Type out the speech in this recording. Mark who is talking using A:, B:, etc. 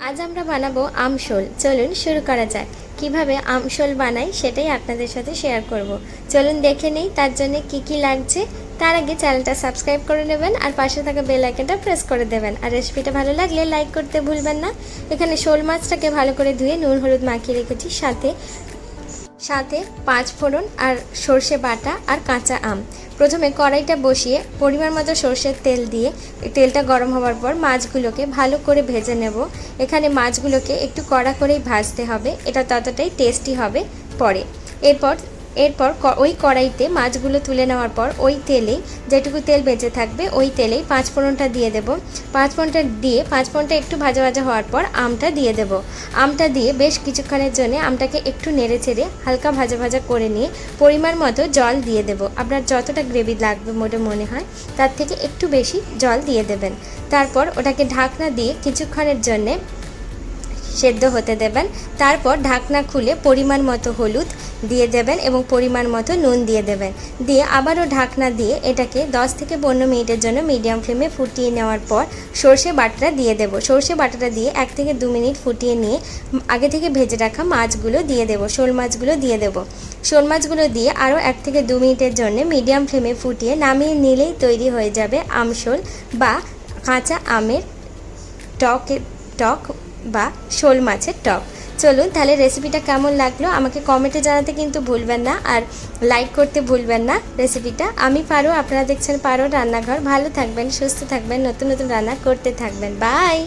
A: আজ আমরা বানাবো আমশোল। চলুন শুরু করা যাক। কিভাবে আমশোল বানাই সেটাই আপনাদের সাথে শেয়ার করব। চলুন দেখে নেই তার জন্য কি কি লাগছে। তার আগে চ্যানেলটা সাবস্ক্রাইব করে নেবেন আর পাশে থাকা বেল আইকনটা প্রেস করে দেবেন। আর রেসিপিটা ভালো লাগলে লাইক করতে ভুলবেন না। এখানে শোল মাছটাকে ভালো করে ধুয়ে নুন হলুদ মাখিয়ে রেখেছি, সাথে সাথে 5 ফোড়ন আর সর্ষে বাটা আর কাঁচা আম। প্রথমে কড়াইটা বসিয়ে পরিমাণ মতো সর্ষের তেল দিয়ে তেলটা গরম হওয়ার পর মাছগুলোকে ভালো করে ভেজে নেব। এখানে মাছগুলোকে একটু কড়া করেই ভাজতে হবে, এটা ততটাই টেস্টি হবে পরে। এরপর ওই কড়াইতে মাছগুলো তুলে নেওয়ার পর ওই তেলেই যেটুকু তেল বেঁচে থাকবে ওই তেলেই 5 ফোড়নটা দিয়ে দেব। 5 ফোড়নটা একটু ভাজা ভাজা হওয়ার পর আমটা দিয়ে দেব। আমটা দিয়ে বেশ কিছুক্ষণের জন্য আমটাকে একটু নেড়ে ছেড়ে হালকা ভাজা ভাজা করে নিয়ে পরিমাণ মতো জল দিয়ে দেব। আপনার যতটা গ্রেভি লাগবে বলে মনে হয় তার থেকে একটু বেশি জল দিয়ে দেবেন। তারপর ওটাকে ঢাকনা দিয়ে কিছুক্ষণের জন্যে সেদ্ধ হতে দেবেন। তারপর ঢাকনা খুলে পরিমাণ মতো হলুদ দিয়ে দেবেন এবং পরিমাণ মতো নুন দিয়ে দেবেন। দিয়ে আবারও ঢাকনা দিয়ে এটাকে 10 থেকে 15 মিনিটের জন্য মিডিয়াম ফ্লেমে ফুটিয়ে নেওয়ার পর সর্ষে বাটাটা দিয়ে দেব। সর্ষে বাটাটা দিয়ে 1 থেকে 2 মিনিট ফুটিয়ে নিয়ে আগে থেকে ভেজে রাখা মাছগুলো দিয়ে দেব, শোল মাছগুলো দিয়ে দেব। শোল মাছগুলো দিয়ে আরও 1 থেকে 2 মিনিটের জন্য মিডিয়াম ফ্লেমে ফুটিয়ে নামিয়ে নিলেই তৈরি হয়ে যাবে আমশোল বা কাঁচা আমের টক বা শোল মাছের টক। চলুন তাহলে রেসিপিটা কেমন লাগলো আমাকে কমেন্টে জানাতে কিন্তু ভুলবেন না, আর লাইক করতে ভুলবেন না। রেসিপিটা আমি পারো, আপনারা দেখছেন পারো রান্নাঘর। ভালো থাকবেন, সুস্থ থাকবেন, নতুন নতুন রান্না করতে থাকবেন। বাই।